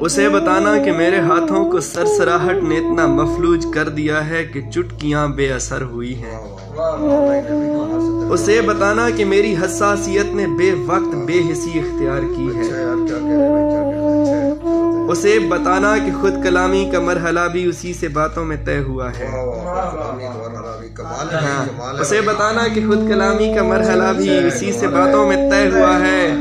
اسے بتانا کہ میرے ہاتھوں کو سرسراہٹ نے اتنا مفلوج کر دیا ہے کہ چٹکیاں بے اثر ہوئی ہیں۔ اسے بتانا کہ میری حساسیت نے بے وقت بے حسی اختیار کی ہے۔ اسے بتانا کہ خود کلامی کا مرحلہ بھی اسی سے باتوں میں طے ہوا ہے۔ اسے بتانا کہ خود کلامی کا مرحلہ بھی اسی سے باتوں میں طے ہوا ہے۔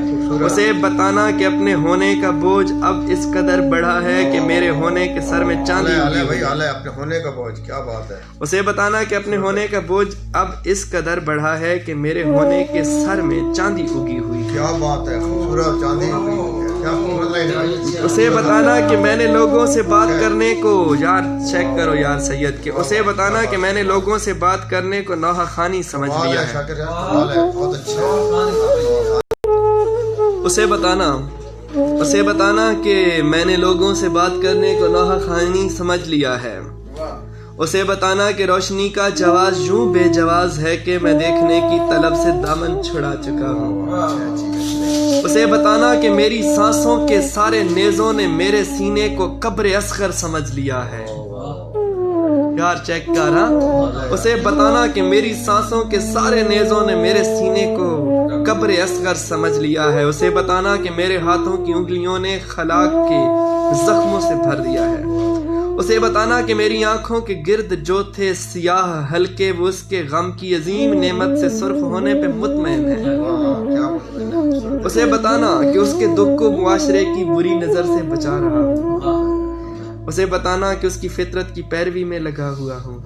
اسے بتانا کہ اپنے ہونے کا بوجھ اب اس قدر بڑھا ہے کہ میرے ہونے کے سر میں چاندی اگی ہوئی ہے۔ اپنے ہونے کا بوجھ، کیا بات ہے۔ اسے بتانا کہ اپنے ہونے کا بوجھ اب اس قدر بڑھا ہے کہ میرے ہونے کے سر میں چاندی اگی ہوئی ہے۔ کیا بات ہے، خوبصورت چاندی اگی ہوئی ہے۔ اسے بتانا کہ میں نے لوگوں سے بات کرنے کو یار چیک کرو یار سید کے اسے بتانا کہ میں نے لوگوں سے بات کرنے کو نوحہ خانی سمجھ لیا ہے۔ اسے بتانا کہ میں نے لوگوں سے بات کرنے کو نوحہ خانی سمجھ لیا ہے۔ اسے بتانا کہ روشنی کا جواز یوں بے جواز ہے کہ میں دیکھنے کی طلب سے دامن چھڑا چکا ہوں۔ اسے بتانا کہ میری سانسوں کے سارے نیزوں نے میرے سینے کو قبر اصغر سمجھ لیا ہے۔ یار چیک کر ہاں۔ اسے بتانا کہ میری سانسوں کے سارے نیزوں نے میرے سینے کو قبر اصغر سمجھ لیا ہے۔ اسے بتانا کہ میرے ہاتھوں کی انگلیوں نے خلاق کے زخموں سے بھر دیا ہے۔ اسے بتانا کہ میری آنکھوں کے گرد جو تھے سیاہ حلقے وہ اس کے غم کی عظیم نعمت سے سرخ ہونے پہ مطمئن ہے۔ اسے بتانا کہ اس کے دکھ کو معاشرے کی بری نظر سے بچا رہا ہوں۔ اسے بتانا کہ اس کی فطرت کی پیروی میں لگا ہوا ہوں۔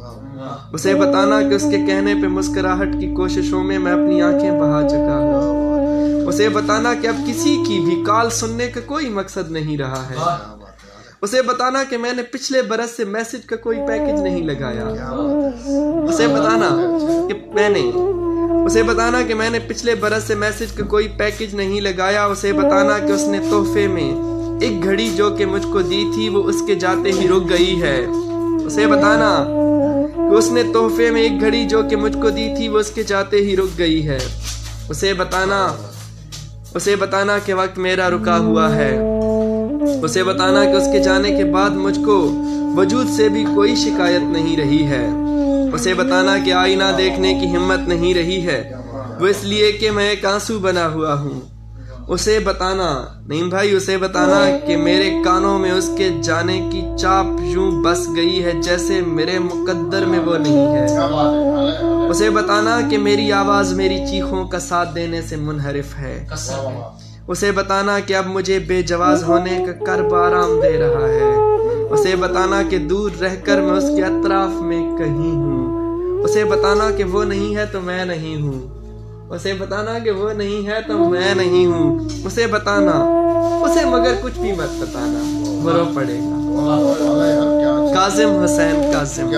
اسے بتانا کہ اس کے کہنے پہ مسکراہٹ کی کوششوں میں اپنی آنکھیں بہا چکا ہوں۔ اسے بتانا کہ اب کسی کی بھی کال سننے کا کوئی مقصد نہیں رہا ہے۔ اسے بتانا کہ میں نے پچھلے برس سے میسج کا کوئی پیکج نہیں لگایا۔ اسے بتانا کہ میں نے پچھلے برس سے میسج کا کوئی پیکج نہیں لگایا۔ اسے بتانا کہ اس نے تحفے میں ایک گھڑی جو کہ مجھ کو دی تھی وہ اس کے جاتے ہی رک گئی ہے۔ اسے بتانا کہ اس نے تحفے میں ایک گھڑی جو کہ مجھ کو دی تھی وہ اس کے جاتے ہی رک گئی ہے۔ اسے بتانا کہ وقت میرا رکا ہوا ہے۔ اسے بتانا کہ اس کے جانے کے بعد مجھ کو وجود سے بھی کوئی شکایت نہیں رہی ہے۔ اسے بتانا کہ آئینہ دیکھنے کی ہمت نہیں رہی ہے وہ اس لیے کہ میں ایک آنسو بنا ہوا ہوں۔ اسے بتانا کہ میرے کانوں میں اس کے جانے کی چاپ یوں بس گئی ہے جیسے میرے مقدر میں وہ نہیں ہے۔ اسے بتانا کہ میری آواز میری چیخوں کا ساتھ دینے سے منحرف ہے۔ اسے بتانا کہ اب مجھے بے جواز ہونے کا کرب آرام دے رہا ہے۔ اسے بتانا کہ دور رہ کر میں اس کے اطراف میں کہیں ہوں۔ اسے بتانا کہ وہ نہیں ہے تو میں نہیں ہوں۔ اسے بتانا کہ وہ نہیں ہے تو میں نہیں ہوں۔ اسے مگر کچھ بھی مت بتانا، وہ رو پڑے گا۔ کاظم حسین کاظم۔